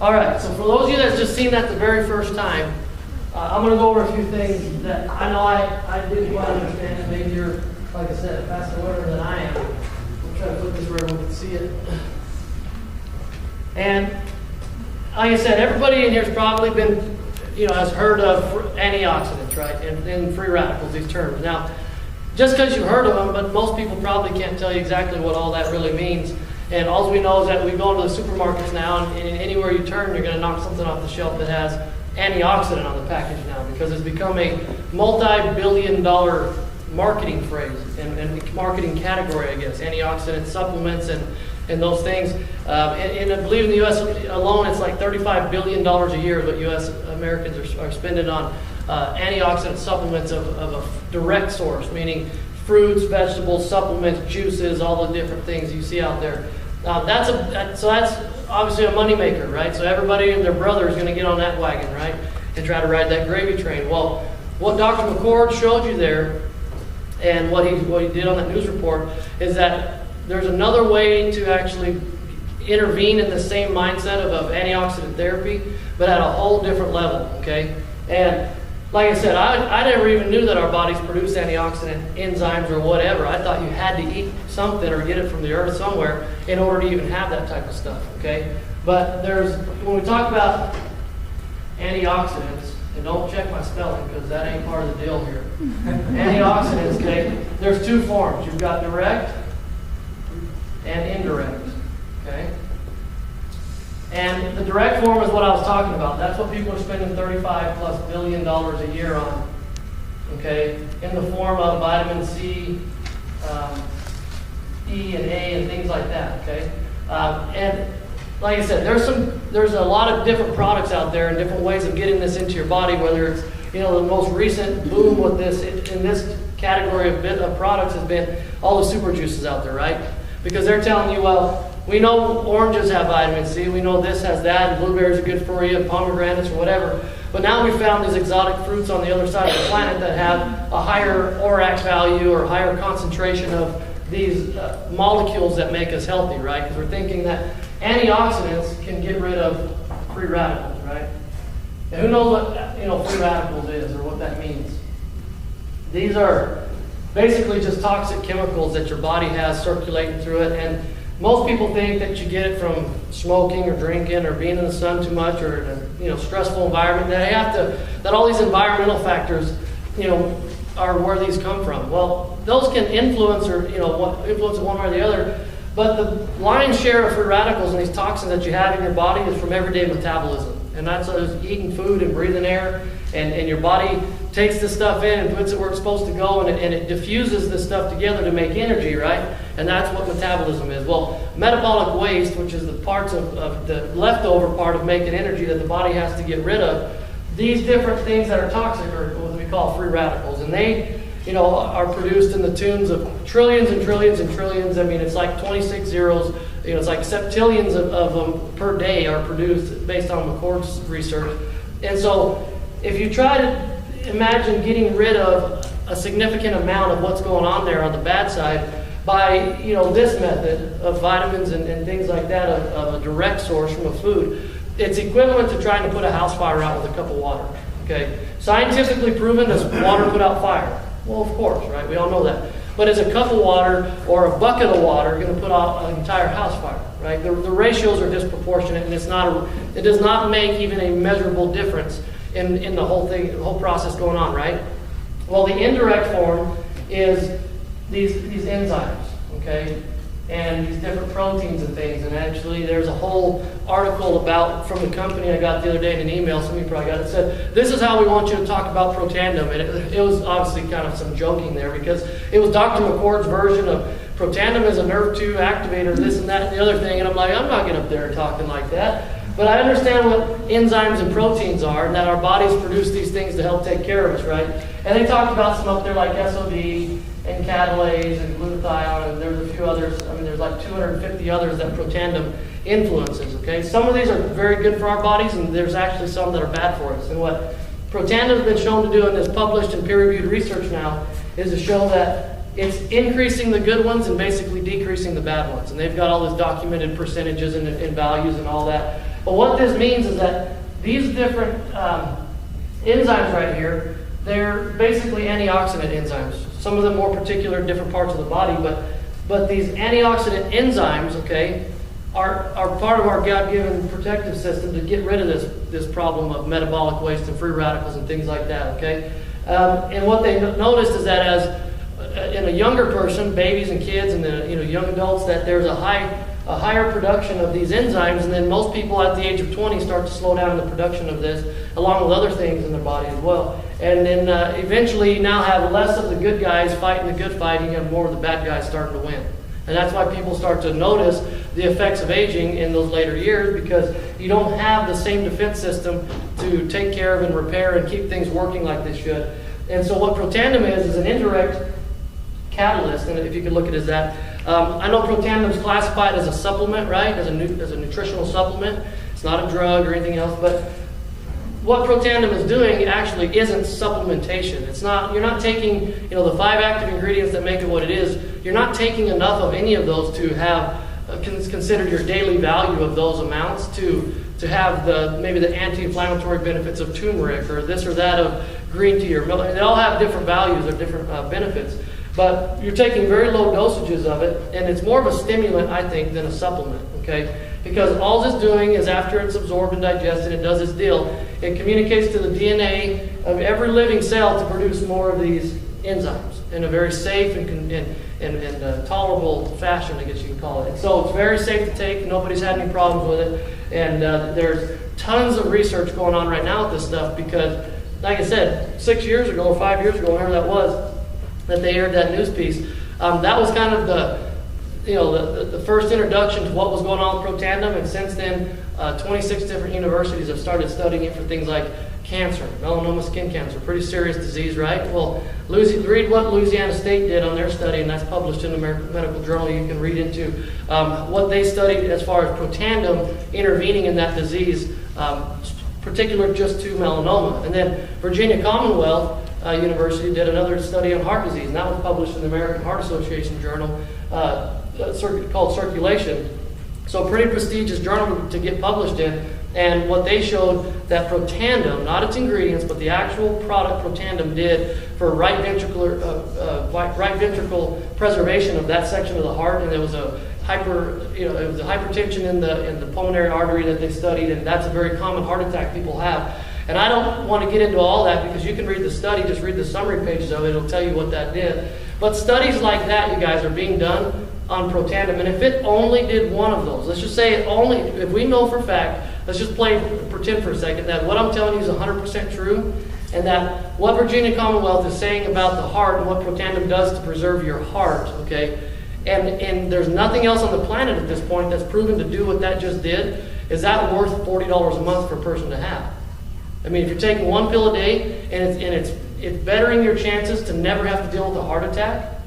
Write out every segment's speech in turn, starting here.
All right, so for those of you that's just seen that the very first time, I'm going to go over a few things that I know I didn't quite understand. Maybe you're, like I said, a faster learner than I am. I'll try to put this where everyone can see it. And like I said, everybody in here has probably been, has heard of antioxidants, right? And free radicals, these terms. Now, just because you've heard of them, but most people probably can't tell you exactly what all that really means. And all we know is that we go into the supermarkets now, and anywhere you turn, you're going to knock something off the shelf that has antioxidant on the package now, because it's become a multi-billion-dollar marketing phrase and marketing category, I guess. Antioxidant supplements and those things. And I believe in the U.S. alone, it's like $35 billion a year is what U.S. Americans are spending on antioxidant supplements of a direct source, meaning fruits, vegetables, supplements, juices, all the different things you see out there. That's obviously a moneymaker, right? So everybody and their brother is going to get on that wagon, right? And try to ride that gravy train. Well, what Dr. McCord showed you there, and what he did on that news report, is that there's another way to actually intervene in the same mindset of antioxidant therapy, but at a whole different level, okay? And like I said, I never even knew that our bodies produce antioxidant enzymes or whatever. I thought you had to eat something or get it from the earth somewhere in order to even have that type of stuff, okay? But when we talk about antioxidants, and don't check my spelling because that ain't part of the deal here. Antioxidants, okay, there's two forms. You've got direct and indirect, okay? And the direct form is what I was talking about. That's what people are spending $35+ billion a year on, okay? In the form of vitamin C, E and A and things like that, okay? And like I said, there's a lot of different products out there and different ways of getting this into your body, whether it's, the most recent boom with this, in this category of products has been all the super juices out there, right? Because they're telling you, well, we know oranges have vitamin C, we know this has that, and blueberries are good for you, and pomegranates or whatever. But now we found these exotic fruits on the other side of the planet that have a higher ORAC value or higher concentration of these molecules that make us healthy, right? Because we're thinking that antioxidants can get rid of free radicals, right? And who knows what free radicals is or what that means? These are basically just toxic chemicals that your body has circulating through it, and most people think that you get it from smoking or drinking or being in the sun too much or in a stressful environment. That all these environmental factors, are where these come from. Well, those can influence influence it one way or the other. But the lion's share of free radicals and these toxins that you have in your body is from everyday metabolism, and that's eating food and breathing air, and your body takes this stuff in and puts it where it's supposed to go, and it diffuses this stuff together to make energy, right? And that's what metabolism is. Well, metabolic waste, which is the parts of the leftover part of making energy that the body has to get rid of, these different things that are toxic are what we call free radicals, and they are produced in the tunes of trillions and trillions and trillions. I mean, it's like 26 zeros. It's like septillions of them per day are produced based on McCord's research. And so if you try to imagine getting rid of a significant amount of what's going on there on the bad side by, this method of vitamins and things like that, of a direct source from a food, it's equivalent to trying to put a house fire out with a cup of water, okay? Scientifically proven, does water put out fire? Well, of course, right? We all know that. But is a cup of water or a bucket of water going to put out an entire house fire, right? The ratios are disproportionate, and it does not make even a measurable difference in the whole thing, the whole process going on, right? Well, the indirect form is these enzymes, okay? And these different proteins and things. And actually, there's a whole article from the company I got the other day in an email, some of you probably got it, said, this is how we want you to talk about Protandim. And it was obviously kind of some joking there, because it was Dr. McCord's version of Protandim is a nerve 2 activator, this and that and the other thing. And I'm like, I'm not getting up there talking like that. But I understand what enzymes and proteins are, and that our bodies produce these things to help take care of us, right? And they talked about some up there like SOD and catalase and glutathione, and there's a few others. I mean, there's like 250 others that Protandim influences, okay? Some of these are very good for our bodies, and there's actually some that are bad for us. And what Protandim has been shown to do in this published and peer-reviewed research now is to show that it's increasing the good ones and basically decreasing the bad ones. And they've got all these documented percentages and values and all that. But what this means is that these different enzymes right here, they're basically antioxidant enzymes. Some of them more particular in different parts of the body, but these antioxidant enzymes, okay, are part of our God-given protective system to get rid of this problem of metabolic waste and free radicals and things like that, okay? And what they noticed is that as in a younger person, babies and kids and young adults, that there's a higher production of these enzymes, and then most people at the age of 20 start to slow down the production of this, along with other things in their body as well. And then eventually you now have less of the good guys fighting the good fight, and you have more of the bad guys starting to win. And that's why people start to notice the effects of aging in those later years, because you don't have the same defense system to take care of and repair and keep things working like they should. And so what Protandim is an indirect catalyst, and if you could look at it as that. I know Protandim is classified as a supplement, right? As a nutritional supplement. It's not a drug or anything else, but what Protandim is doing actually isn't supplementation. It's not, you're not taking, the 5 active ingredients that make it what it is. You're not taking enough of any of those to have considered your daily value of those amounts to have maybe the anti-inflammatory benefits of turmeric or this or that of green tea or milk. They all have different values or different benefits. But you're taking very low dosages of it, and it's more of a stimulant, I think, than a supplement, okay? Because all it's doing is after it's absorbed and digested, it does its deal. It communicates to the DNA of every living cell to produce more of these enzymes in a very safe and tolerable fashion, I guess you can call it. And so it's very safe to take. Nobody's had any problems with it. And there's tons of research going on right now with this stuff because, like I said, 6 years ago or 5 years ago, whenever that was, that they aired that news piece, that was kind of the first introduction to what was going on with Protandim, and since then 26 different universities have started studying it for things like cancer, melanoma skin cancer, pretty serious disease, right? Well, read what Louisiana State did on their study, and that's published in the American Medical Journal. You can read into what they studied as far as Protandim intervening in that disease, particular just to melanoma. And then Virginia Commonwealth University did another study on heart disease, and that was published in the American Heart Association journal called Circulation. So a pretty prestigious journal to get published in. And what they showed that Protandim, not its ingredients, but the actual product Protandim did for right ventricle preservation of that section of the heart, and there was a hypertension in the pulmonary artery that they studied, and that's a very common heart attack people have. And I don't want to get into all that because you can read the study, just read the summary pages of it, it'll tell you what that did. But studies like that, you guys, are being done on Protandim, and if it only did one of those, let's just say if we know for a fact, let's just pretend for a second that what I'm telling you is 100% true, and that what Virginia Commonwealth is saying about the heart and what Protandim does to preserve your heart, okay, and there's nothing else on the planet at this point that's proven to do what that just did, is that worth $40 a month for a person to have? I mean, if you're taking one pill a day and it's bettering your chances to never have to deal with a heart attack,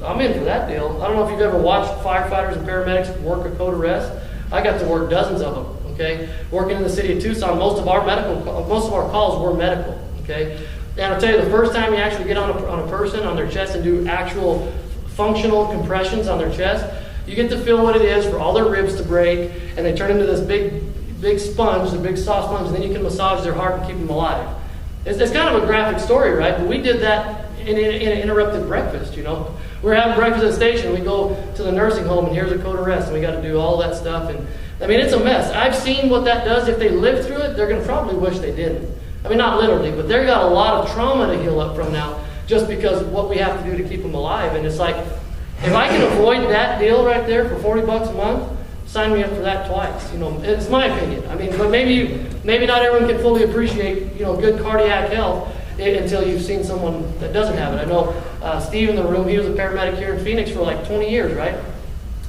I'm in for that deal. I don't know if you've ever watched firefighters and paramedics work a code arrest. I got to work dozens of them, okay? Working in the city of Tucson, most of our calls were medical, okay? And I'll tell you, the first time you actually get on a person, on their chest, and do actual functional compressions on their chest, you get to feel what it is for all their ribs to break, and they turn into this big sponge, a big soft sponge, and then you can massage their heart and keep them alive. It's kind of a graphic story, right? But we did that in an interrupted breakfast, We're having breakfast at the station, we go to the nursing home, and here's a code arrest, and we got to do all that stuff. And I mean, it's a mess. I've seen what that does. If they live through it, they're going to probably wish they didn't. I mean, not literally, but they've got a lot of trauma to heal up from now, just because of what we have to do to keep them alive. And it's like, if I can avoid that deal right there for $40 a month, sign me up for that twice. It's my opinion. I mean, but maybe not everyone can fully appreciate, good cardiac health until you've seen someone that doesn't have it. I know Steve in the room, he was a paramedic here in Phoenix for like 20 years, right?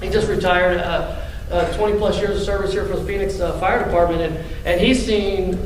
He just retired, 20 plus years of service here for the Phoenix Fire Department, and he's seen,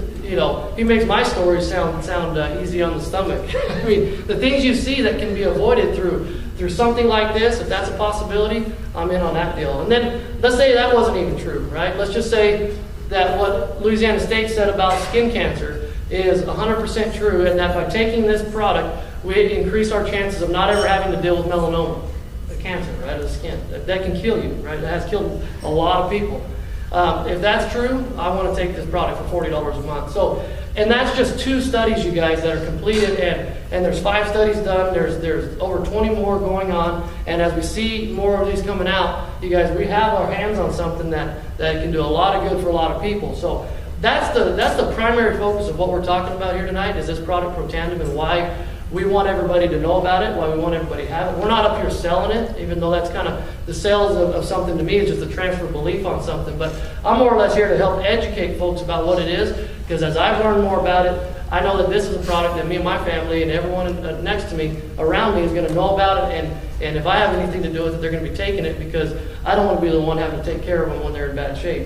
he makes my stories sound easy on the stomach. I mean, the things you see that can be avoided through something like this, if that's a possibility, I'm in on that deal. And then let's say that wasn't even true, right? Let's just say that what Louisiana State said about skin cancer is 100% true, and that by taking this product, we increase our chances of not ever having to deal with melanoma, the cancer, right, of the skin. That can kill you, right? It has killed a lot of people. If that's true, I want to take this product for $40 a month. So, and that's just 2 studies, you guys, that are completed, and there's 5 studies done. There's over 20 more going on, and as we see more of these coming out, you guys, we have our hands on something that can do a lot of good for a lot of people. So that's the primary focus of what we're talking about here tonight, is this product Protandim, and why we want everybody to know about it, why we want everybody to have it. We're not up here selling it, even though that's kind of the sales of something to me is just a transfer of belief on something. But I'm more or less here to help educate folks about what it is, because as I've learned more about it, I know that this is a product that me and my family and everyone next to me, around me, is going to know about it. And if I have anything to do with it, they're going to be taking it, because I don't want to be the one having to take care of them when they're in bad shape.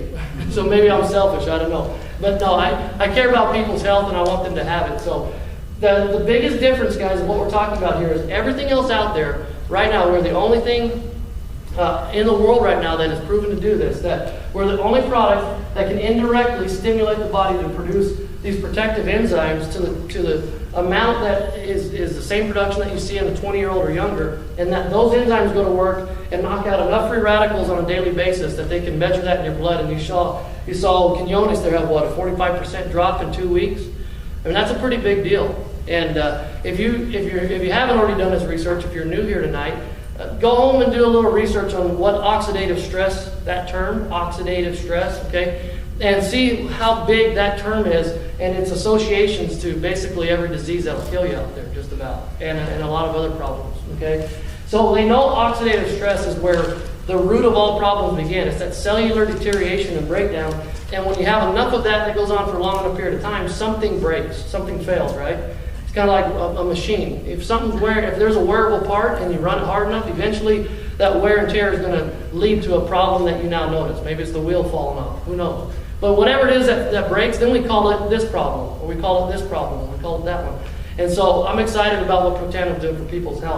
So maybe I'm selfish, I don't know. But no, I care about people's health, and I want them to have it. So the biggest difference, guys, of what we're talking about here is everything else out there right now, we're the only thing in the world right now that is proven to do this, that we're the only product that can indirectly stimulate the body to produce these protective enzymes to the amount that is the same production that you see in a 20-year-old or younger, and that those enzymes go to work and knock out enough free radicals on a daily basis that they can measure that in your blood. And you saw Quinones there have, what, a 45% drop in 2 weeks? I mean, that's a pretty big deal. And if you haven't already done this research, if you're new here tonight, go home and do a little research on what oxidative stress, that term, oxidative stress, okay, and see how big that term is and its associations to basically every disease that'll kill you out there, just about, and a lot of other problems, okay. So they know oxidative stress is where the root of all problems begin. It's that cellular deterioration and breakdown. And when you have enough of that goes on for a long enough period of time, something breaks, something fails, right? It's kind of like a machine. If there's a wearable part and you run it hard enough, eventually that wear and tear is going to lead to a problem that you now notice. Maybe it's the wheel falling off, who knows? But whatever it is that breaks, then we call it this problem, or we call it this problem, or we call it that one. And so I'm excited about what Protandim is doing for people's health.